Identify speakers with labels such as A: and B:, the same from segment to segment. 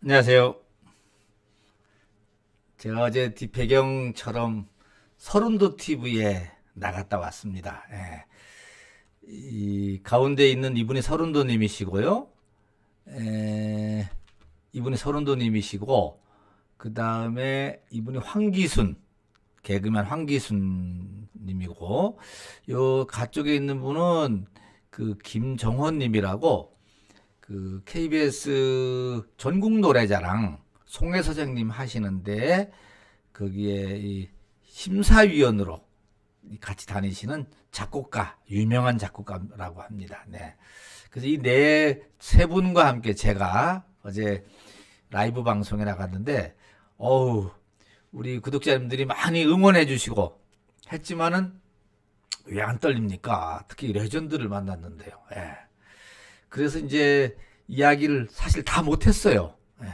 A: 안녕하세요. 제가 어제 뒷배경처럼 서른도 TV에 나갔다 왔습니다. 예. 이 가운데 있는 이분이 서른도님이시고요. 에, 이분이 서른도님이시고 그 다음에 이분이 황기순 개그맨 황기순님이고 요 가쪽에 있는 분은 그 김정헌님이라고 그 KBS 전국 노래자랑 송혜 선생님 하시는데 거기에 이 심사위원으로 같이 다니시는 작곡가, 유명한 작곡가라고 합니다. 네. 그래서 이 세 분과 함께 제가 어제 라이브 방송에 나갔는데, 우리 구독자님들이 많이 응원해 주시고 했지만은 왜 안 떨립니까? 특히 레전드를 만났는데요. 예. 그래서 이제 이야기를 사실 다 못했어요. 예.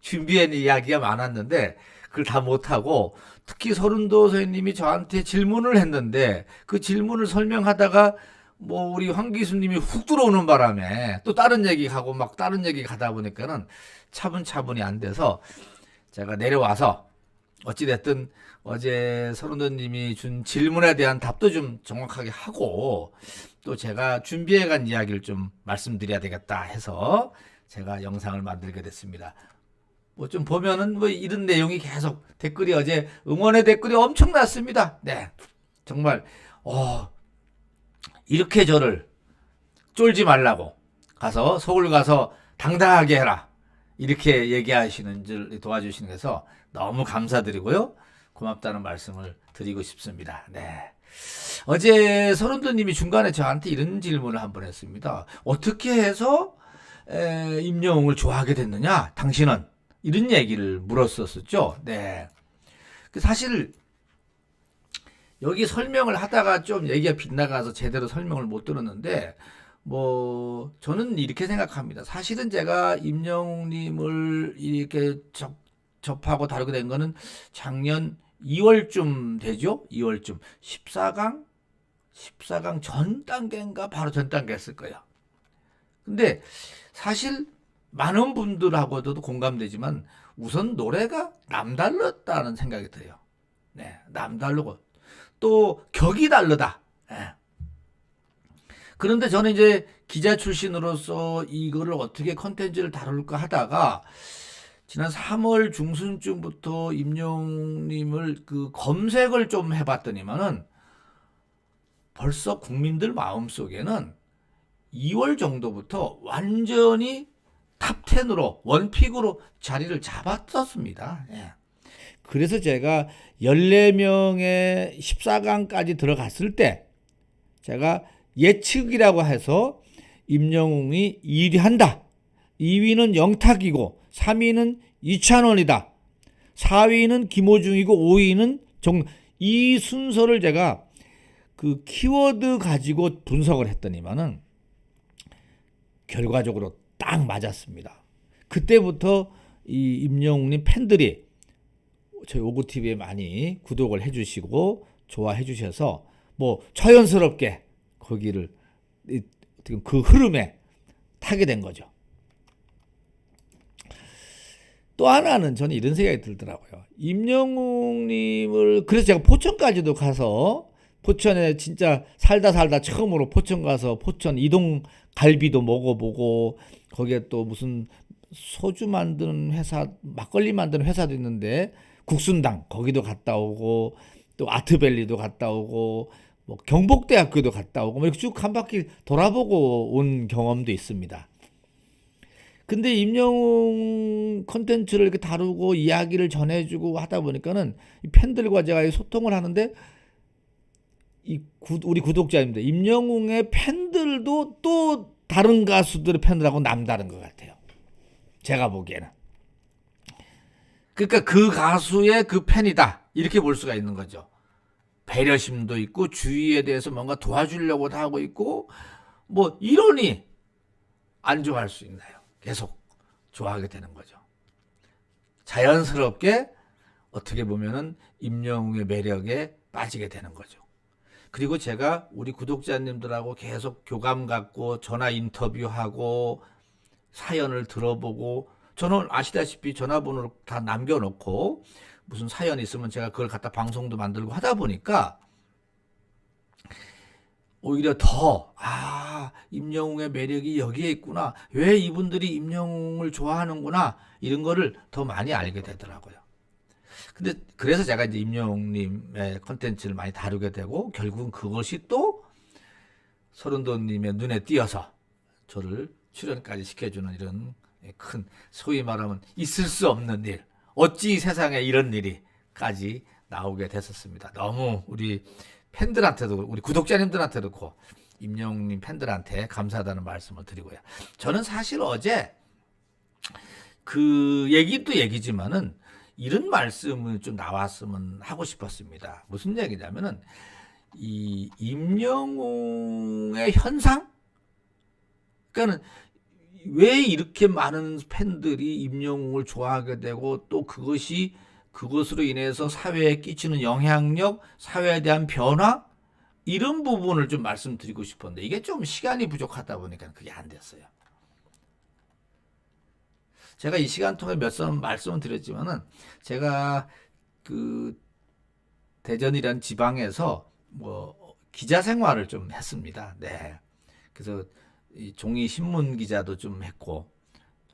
A: 준비한 이야기가 많았는데 그걸 다 못하고 특히 서른도 선생님이 저한테 질문을 했는데 그 질문을 설명하다가 뭐 우리 황기수님이 훅 들어오는 바람에 또 다른 얘기하고 막 다른 얘기 가다 보니까는 차분차분히 안 돼서 제가 내려와서 어찌됐든 어제 서른도님이 준 질문에 대한 답도 좀 정확하게 하고 또 제가 준비해 간 이야기를 좀 말씀드려야 되겠다 해서 제가 영상을 만들게 됐습니다. 뭐 좀 보면은 뭐 이런 내용이 계속 댓글이 어제 응원의 댓글이 엄청났습니다. 네. 정말, 이렇게 저를 쫄지 말라고 가서 서울 가서 당당하게 해라. 이렇게 얘기하시는 줄 도와주시는 데서 너무 감사드리고요. 고맙다는 말씀을 드리고 싶습니다. 네. 어제 서른도님이 중간에 저한테 이런 질문을 한번 했습니다. 어떻게 해서 임영웅을 좋아하게 됐느냐? 당신은 이런 얘기를 물었었죠. 네. 사실 여기 설명을 하다가 좀 얘기가 빗나가서 제대로 설명을 못 들었는데 뭐 저는 이렇게 생각합니다. 사실은 제가 임영웅님을 이렇게 접하고 다루게 된 거는 작년 2월쯤 되죠? 2월쯤 14강 전 단계인가 바로 전 단계였을 거예요. 근데 사실 많은 분들하고도 공감되지만 우선 노래가 남다르다는 생각이 들어요. 네, 남다르고 또 격이 다르다. 네. 그런데 저는 이제 기자 출신으로서 이거를 어떻게 컨텐츠를 다룰까 하다가 지난 3월 중순쯤부터 임영웅님을 그 검색을 좀 해봤더니만은 벌써 국민들 마음속에는 2월 정도부터 완전히 탑10으로 원픽으로 자리를 잡았었습니다. 예. 그래서 제가 14명의 14강까지 들어갔을 때 제가 예측이라고 해서 임영웅이 1위 한다. 2위는 영탁이고 3위는 이찬원이다. 4위는 김호중이고 5위는 이 순서를 제가 그 키워드 가지고 분석을 했더니만은 결과적으로 딱 맞았습니다. 그때부터 이 임영웅님 팬들이 저희 오구TV에 많이 구독을 해주시고 좋아해 주셔서 뭐 자연스럽게 거기를 그 흐름에 타게 된 거죠. 또 하나는 저는 이런 생각이 들더라고요. 임영웅님을 그래서 제가 포천까지도 가서 포천에 진짜 살다 처음으로 포천 가서 포천 이동 갈비도 먹어보고 거기에 또 무슨 소주 만드는 회사 막걸리 만드는 회사도 있는데 국순당 거기도 갔다 오고 또 아트밸리도 갔다 오고 뭐 경복대학교도 갔다 오고 뭐 이렇게 쭉 한 바퀴 돌아보고 온 경험도 있습니다. 근데 임영웅 콘텐츠를 이렇게 다루고 이야기를 전해주고 하다 보니까는 팬들과 제가 소통을 하는데 우리 구독자님들 임영웅의 팬들도 또 다른 가수들의 팬들하고 남다른 것 같아요. 제가 보기에는. 그러니까 그 가수의 그 팬이다 이렇게 볼 수가 있는 거죠. 배려심도 있고 주위에 대해서 뭔가 도와주려고 하고 있고 뭐 이러니 안 좋아할 수 있나요? 계속 좋아하게 되는 거죠. 자연스럽게 어떻게 보면은 임영웅의 매력에 빠지게 되는 거죠. 그리고 제가 우리 구독자님들하고 계속 교감 갖고 전화 인터뷰하고 사연을 들어보고 저는 아시다시피 전화번호를 다 남겨놓고 무슨 사연 있으면 제가 그걸 갖다 방송도 만들고 하다 보니까 오히려 더, 임영웅의 매력이 여기에 있구나. 왜 이분들이 임영웅을 좋아하는구나. 이런 거를 더 많이 알게 되더라고요. 근데 그래서 제가 이제 임영웅님의 컨텐츠를 많이 다루게 되고, 결국은 그것이 또 서른도님의 눈에 띄어서 저를 출연까지 시켜주는 이런 큰, 소위 말하면 있을 수 없는 일. 어찌 세상에 이런 일이까지 나오게 됐었습니다. 너무 우리 팬들한테도, 우리 구독자님들한테도 그렇고 임영웅님 팬들한테 감사하다는 말씀을 드리고요. 저는 사실 어제 그 얘기도 얘기지만은 이런 말씀을 좀 나왔으면 하고 싶었습니다. 무슨 얘기냐면은 이 임영웅의 현상? 그러니까는 왜 이렇게 많은 팬들이 임영웅을 좋아하게 되고 또 그것으로 인해서 사회에 끼치는 영향력, 사회에 대한 변화, 이런 부분을 좀 말씀드리고 싶었는데 이게 좀 시간이 부족하다 보니까 그게 안 됐어요. 제가 이 시간 통해 몇 번 말씀을 드렸지만은 제가 그 대전이란 지방에서 뭐 기자 생활을 좀 했습니다. 네. 그래서 이 종이 신문 기자도 좀 했고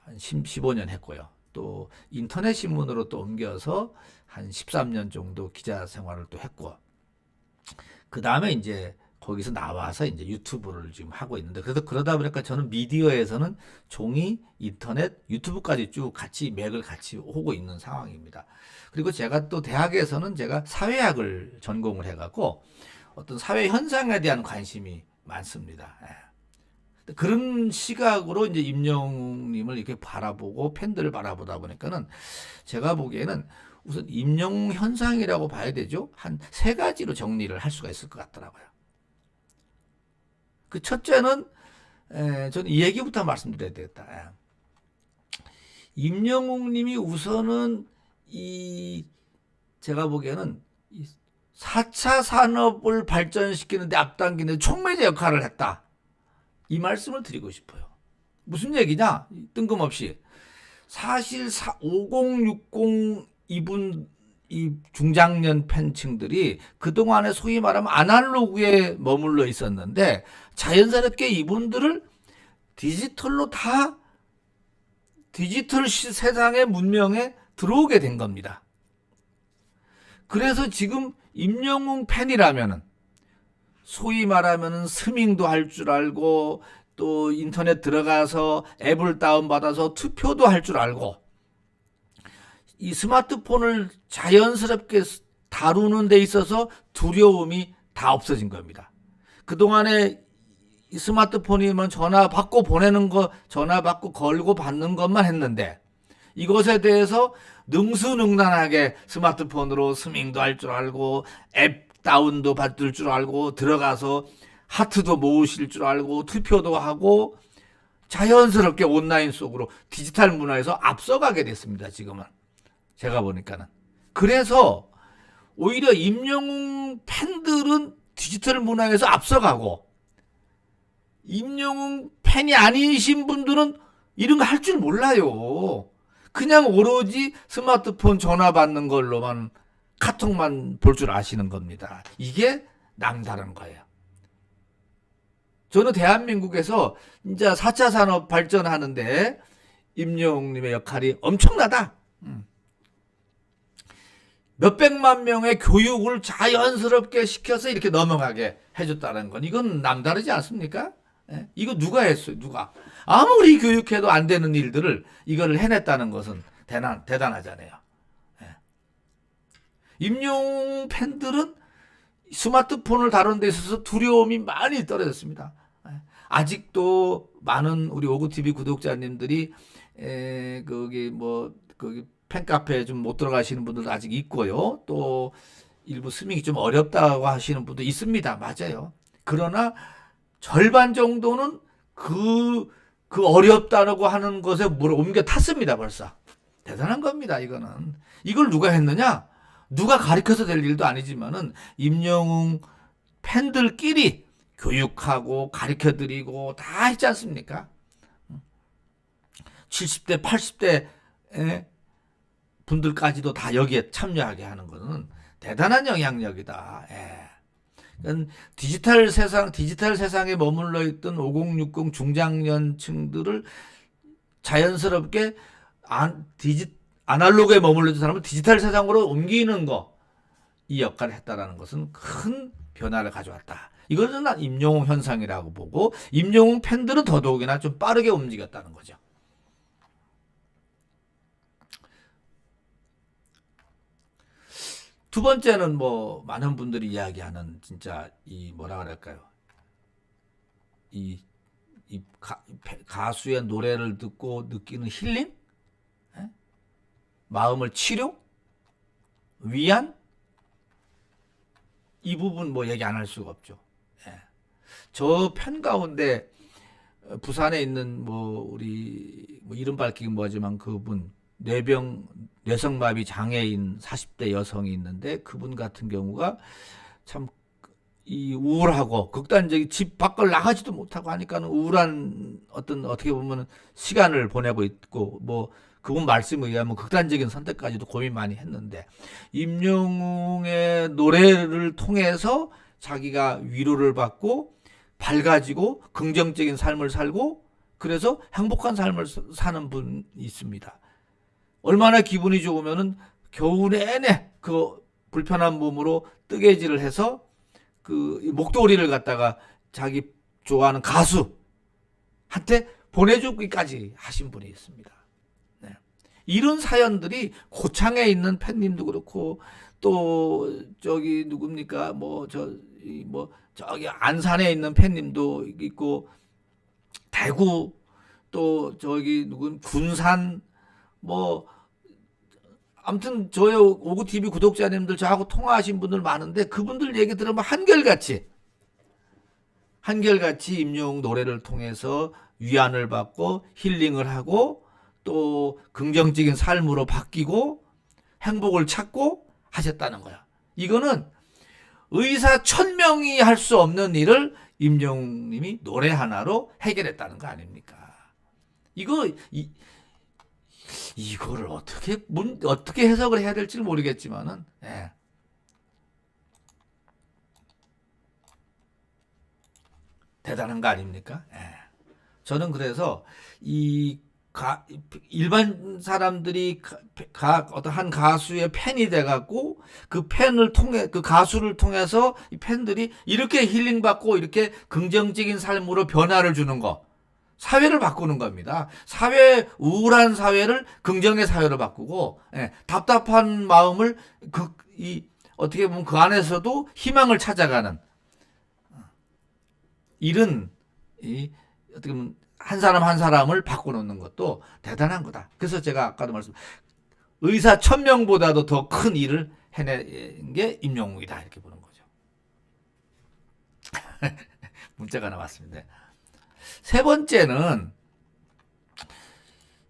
A: 한 15년 했고요. 또 인터넷 신문으로 또 옮겨서 한 13년 정도 기자 생활을 또 했고, 그 다음에 이제 거기서 나와서 이제 유튜브를 지금 하고 있는데, 그래서 그러다 보니까 저는 미디어에서는 종이, 인터넷, 유튜브까지 쭉 같이 맥을 같이 오고 있는 상황입니다. 그리고 제가 또 대학에서는 제가 사회학을 전공을 해갖고 어떤 사회 현상에 대한 관심이 많습니다. 그런 시각으로 이제 임영웅님을 이렇게 바라보고 팬들을 바라보다 보니까는 제가 보기에는 우선 임영웅 현상이라고 봐야 되죠. 한 세 가지로 정리를 할 수가 있을 것 같더라고요. 그 첫째는 저는 이 얘기부터 말씀드려야 되겠다. 임영웅님이 우선은 제가 보기에는 4차 산업을 발전시키는데 앞당기는 촉매제 역할을 했다. 이 말씀을 드리고 싶어요. 무슨 얘기냐? 뜬금없이. 사실 5060 이분 이 중장년 팬층들이 그동안에 소위 말하면 아날로그에 머물러 있었는데 자연스럽게 이분들을 디지털로 다 디지털 세상의 문명에 들어오게 된 겁니다. 그래서 지금 임영웅 팬이라면은 소위 말하면 스밍도 할 줄 알고 또 인터넷 들어가서 앱을 다운받아서 투표도 할 줄 알고 이 스마트폰을 자연스럽게 다루는 데 있어서 두려움이 다 없어진 겁니다. 그동안에 이 스마트폰이면 전화 받고 보내는 거, 전화 받고 걸고 받는 것만 했는데 이것에 대해서 능수능란하게 스마트폰으로 스밍도 할 줄 알고 앱 다운도 받을 줄 알고 들어가서 하트도 모으실 줄 알고 투표도 하고 자연스럽게 온라인 속으로 디지털 문화에서 앞서가게 됐습니다. 지금은 제가 보니까는. 그래서 오히려 임영웅 팬들은 디지털 문화에서 앞서가고 임영웅 팬이 아니신 분들은 이런 거 할 줄 몰라요. 그냥 오로지 스마트폰 전화 받는 걸로만 카톡만 볼 줄 아시는 겁니다. 이게 남다른 거예요. 저는 대한민국에서 이제 4차 산업 발전하는데 임영웅님의 역할이 엄청나다. 몇백만 명의 교육을 자연스럽게 시켜서 이렇게 넘어가게 해줬다는 건 이건 남다르지 않습니까? 이거 누가 했어요? 누가? 아무리 교육해도 안 되는 일들을 이거를 해냈다는 것은 대단하잖아요. 임영웅 팬들은 스마트폰을 다루는 데 있어서 두려움이 많이 떨어졌습니다. 아직도 많은 우리 오구TV 구독자님들이 거기 팬카페에 좀 못 들어가시는 분들도 아직 있고요. 또 일부 스밍이 좀 어렵다고 하시는 분도 있습니다. 맞아요. 그러나 절반 정도는 그 어렵다라고 하는 것에 물을 옮겨 탔습니다. 벌써. 대단한 겁니다. 이거는. 이걸 누가 했느냐? 누가 가르쳐서 될 일도 아니지만은 임영웅 팬들끼리 교육하고 가르쳐드리고 다 했지 않습니까? 70대, 80대 분들까지도 다 여기에 참여하게 하는 것은 대단한 영향력이다. 디지털 세상에 머물러 있던 5060 중장년층들을 자연스럽게 아날로그에 머물러 있던 사람을 디지털 세상으로 옮기는 거, 이 역할을 했다라는 것은 큰 변화를 가져왔다. 이것은 난 임영웅 현상이라고 보고, 임영웅 팬들은 더더욱이나 좀 빠르게 움직였다는 거죠. 두 번째는 뭐 많은 분들이 이야기하는 진짜 이 뭐라 그럴까요? 이 가수의 노래를 듣고 느끼는 힐링? 마음을 치료? 위안? 이 부분 뭐 얘기 안 할 수가 없죠. 저 편 가운데 부산에 있는 뭐 우리 뭐 이름 밝히긴 뭐하지만 그분 뇌성마비 장애인 40대 여성이 있는데, 그분 같은 경우가 참 이 우울하고 극단적인, 집 밖을 나가지도 못하고 하니까는 우울한 어떤 어떻게 보면 시간을 보내고 있고, 뭐 그분 말씀에 의하면 극단적인 선택까지도 고민 많이 했는데, 임영웅의 노래를 통해서 자기가 위로를 받고 밝아지고 긍정적인 삶을 살고, 그래서 행복한 삶을 사는 분이 있습니다. 얼마나 기분이 좋으면은 겨우 내내 그 불편한 몸으로 뜨개질을 해서 그 목도리를 갖다가 자기 좋아하는 가수한테 보내주기까지 하신 분이 있습니다. 이런 사연들이 고창에 있는 팬님도 그렇고, 또 저기 누굽니까 저기 안산에 있는 팬님도 있고, 대구, 또 저기 군산, 뭐 아무튼 저의 오구TV 구독자님들 저하고 통화하신 분들 많은데, 그분들 얘기 들으면 한결같이 임영웅 노래를 통해서 위안을 받고 힐링을 하고 또 긍정적인 삶으로 바뀌고 행복을 찾고 하셨다는 거야. 이거는 의사 1000명이 할 수 없는 일을 임영웅 님이 노래 하나로 해결했다는 거 아닙니까? 이거를 어떻게 해석을 해야 될지 모르겠지만은, 대단한 거 아닙니까? 저는 그래서 일반 사람들이 어떤 한 가수의 팬이 돼갖고 그 가수를 통해서 이 팬들이 이렇게 힐링받고 이렇게 긍정적인 삶으로 변화를 주는 거, 사회를 바꾸는 겁니다. 우울한 사회를 긍정의 사회로 바꾸고, 답답한 마음을 어떻게 보면 그 안에서도 희망을 찾아가는, 이런 어떻게 보면 한 사람 한 사람을 바꿔놓는 것도 대단한 거다. 그래서 제가 아까도 의사 1000명보다도 더 큰 일을 해낸 게 임영웅이다, 이렇게 보는 거죠. 문자가 나왔습니다. 세 번째는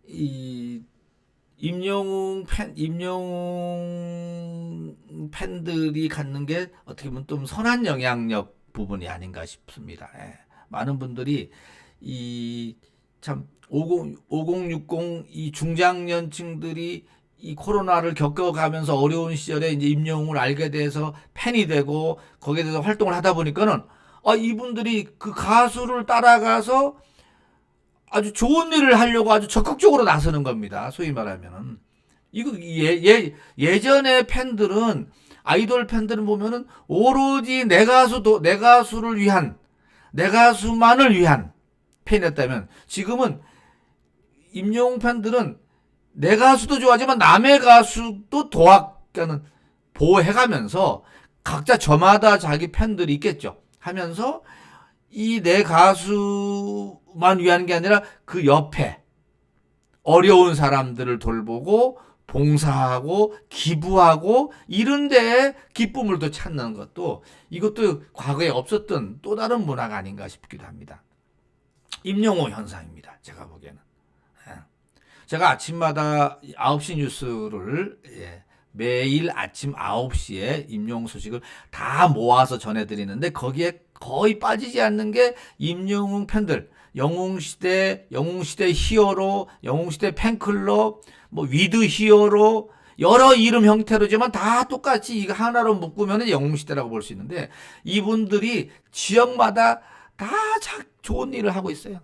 A: 이 임영웅 팬들이 갖는 게 어떻게 보면 좀 선한 영향력 부분이 아닌가 싶습니다. 많은 분들이 참 5060 이 중장년층들이 이 코로나를 겪어가면서 어려운 시절에 이제 임영웅을 알게 돼서 팬이 되고 거기에 대해서 활동을 하다 보니까는 이분들이 그 가수를 따라가서 아주 좋은 일을 하려고 아주 적극적으로 나서는 겁니다. 소위 말하면은 예전의 팬들은, 아이돌 팬들은 보면은 오로지 내 가수를 위한, 내 가수만을 위한 팬이었다면, 지금은 임영웅 팬들은 내 가수도 좋아하지만 남의 가수도 보호해가면서 각자 저마다 자기 팬들이 있겠죠. 하면서 이 내 가수만 위한 게 아니라 그 옆에 어려운 사람들을 돌보고 봉사하고 기부하고 이런 데에 기쁨을 또 찾는 것도, 이것도 과거에 없었던 또 다른 문화가 아닌가 싶기도 합니다. 임영웅 현상입니다. 제가 보기에는. 제가 아침마다 9시 뉴스를 매일 아침 9시에 임영웅 소식을 다 모아서 전해드리는데, 거기에 거의 빠지지 않는 게 임영웅 팬들, 영웅시대 히어로, 영웅시대 팬클럽, 뭐 위드 히어로, 여러 이름 형태로지만 다 똑같이 이거 하나로 묶으면 영웅시대라고 볼 수 있는데, 이분들이 지역마다 다 좋은 일을 하고 있어요.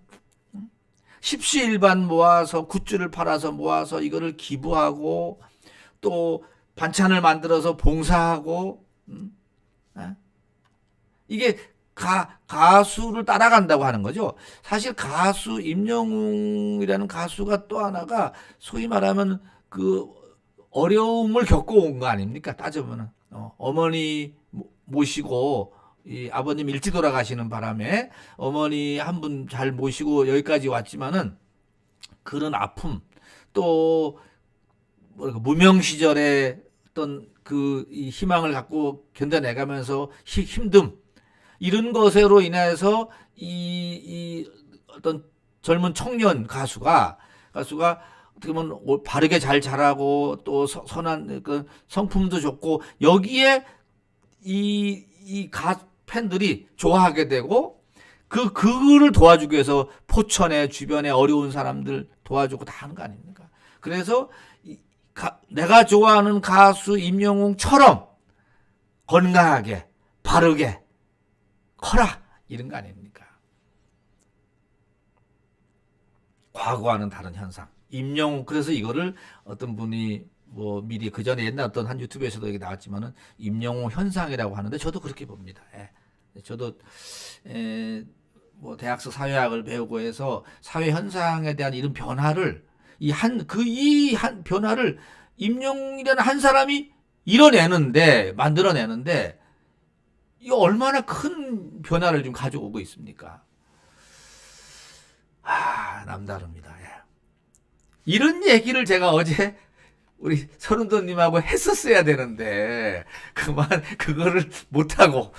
A: 십시일반 모아서 굿즈를 팔아서 모아서 이거를 기부하고, 또 반찬을 만들어서 봉사하고, 이게 가수를 따라간다고 하는 거죠. 사실 가수 임영웅이라는 가수가 또 하나가 소위 말하면 그 어려움을 겪어온 거 아닙니까? 따져보면 어머니 모시고 이 아버님 일찍 돌아가시는 바람에 어머니 한 분 잘 모시고 여기까지 왔지만은 그런 아픔, 또 무명 시절에 어떤 그 희망을 갖고 견뎌내가면서 힘듦, 이런 것으로 인해서 이 어떤 젊은 청년 가수가 어떻게 보면 바르게 잘 자라고 또 선한 그 성품도 좋고, 여기에 이 팬들이 좋아하게 되고, 그거를 도와주기 위해서 포천에 주변에 어려운 사람들 도와주고 다 하는 거 아닙니까? 그래서 내가 좋아하는 가수 임영웅처럼 건강하게 바르게 커라, 이런 거 아닙니까? 과거와는 다른 현상. 임영웅, 그래서 이거를 어떤 분이 뭐 미리 그 전에 옛날 어떤 한 유튜브에서도 여기 나왔지만은 임영웅 현상이라고 하는데, 저도 그렇게 봅니다. 저도 뭐 대학서 사회학을 배우고 해서 사회 현상에 대한 이런 변화를 이 한 변화를 임영웅이라는 한 사람이 만들어내는데 이 얼마나 큰 변화를 좀 가져오고 있습니까? 남다릅니다. 이런 얘기를 제가 어제 우리 서른도님하고 했었어야 되는데 그거를 못하고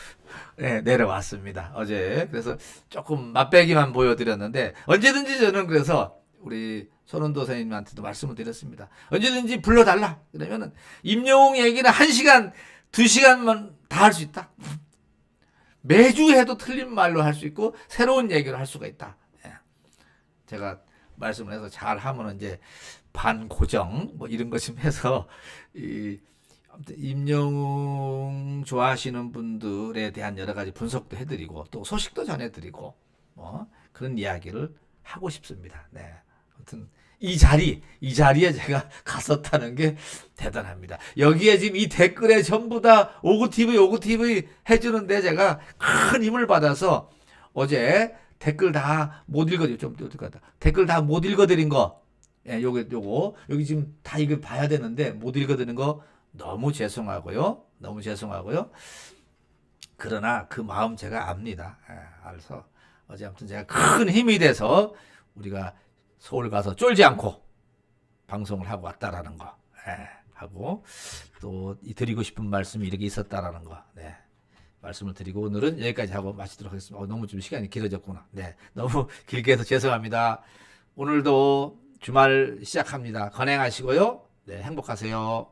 A: 내려왔습니다, 어제. 그래서 조금 맛배기만 보여드렸는데, 언제든지 저는 그래서 우리 손원도 선생님한테도 말씀을 드렸습니다. 언제든지 불러달라. 그러면은 임영웅 얘기는 1시간, 2시간만 다 할 수 있다. 매주 해도 틀린 말로 할 수 있고 새로운 얘기를 할 수가 있다. 제가 말씀을 해서 잘 하면 이제 반고정 뭐 이런 것 좀 해서 아무튼 임영웅 좋아하시는 분들에 대한 여러 가지 분석도 해드리고 또 소식도 전해드리고 그런 이야기를 하고 싶습니다. 아무튼 이 자리에 제가 갔었다는 게 대단합니다. 여기에 지금 이 댓글에 전부 다 오구TV 해주는데 제가 큰 힘을 받아서 어제 댓글 다 못 댓글 다 못 읽어드린 거, 요거 여기 지금 다 이거 봐야 되는데 못 읽어드린 거 너무 죄송하고요. 그러나 그 마음 제가 압니다. 알아서 어제 아무튼 제가 큰 힘이 돼서 우리가 서울 가서 쫄지 않고 방송을 하고 왔다라는 거, 하고 또 드리고 싶은 말씀이 이렇게 있었다라는 거, 말씀을 드리고 오늘은 여기까지 하고 마치도록 하겠습니다. 너무 좀 시간이 길어졌구나. 너무 길게 해서 죄송합니다. 오늘도 주말 시작합니다. 건행하시고요. 행복하세요.